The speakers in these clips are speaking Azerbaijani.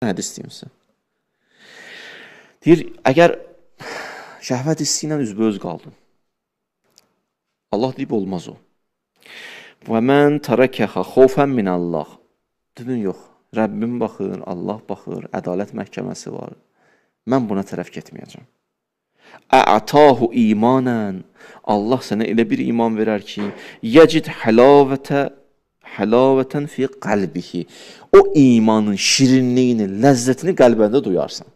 Hədis deyimsə. Deyir, əgər şəhvət hissi ilə üzbəüz qaldın, Allah deyib olmaz o. Və mən tərəkəxə xofən minəllah. Dedin, yox, Rəbbim baxır, Allah baxır, ədalət məhkəməsi var. Mən buna tərəf getməyəcəm. Ə'tahu imanən. Allah sənə elə bir iman verər ki, yəcid həlavətən fi qəlbihi. O imanın şirinliyini, ləzzətini qəlbəndə duyarsan.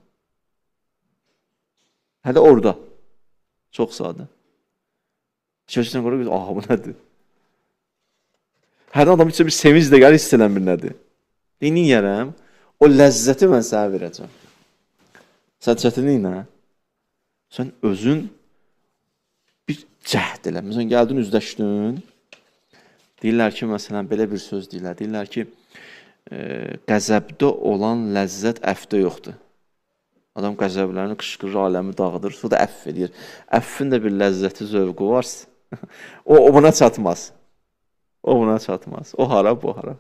Hələ orada. Çox sadə. Şöşdən qoraq, aha, bu nədir? Hər adam üçün bir sevinc də gəlir, hiss edən bir nədir? Deyini yerəm, o ləzzəti mən sənə verəcəm. Sən çətinlik nə? Sən özün bir cəhd elə. Məsələn, gəldin, üzləşdin. Deyirlər ki, məsələn, belə bir söz deyirlər. Deyirlər ki, qəzəbdə olan ləzzət əfdə yoxdur. Adam qəzəblərini qışqırır, aləmi dağıdır, sonra da əff edir. Əffin də bir ləzzəti, zövqü varsa, o buna çatmaz. O buna çatmaz. O hara, bu hara.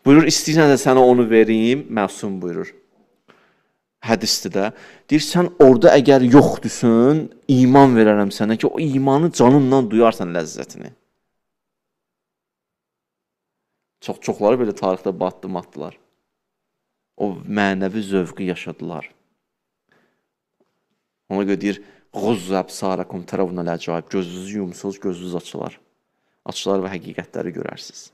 Buyurur, istəyirsən də sənə onu vereyim, məsum buyurur. Hədisdir də. Deyir, sən orada əgər yoxdursun, iman verərəm sənə ki, o imanı canından duyarsan ləzzətini. Çoxları belə tarixdə batdılar. O mənəvi zövqü yaşadılar. Ona görə deyir, Ğuzzu əbsarakum tərəvnəl əcayib. Gözünüzü yumsunuz, gözünüz açılar. Açılar və həqiqətləri görərsiniz.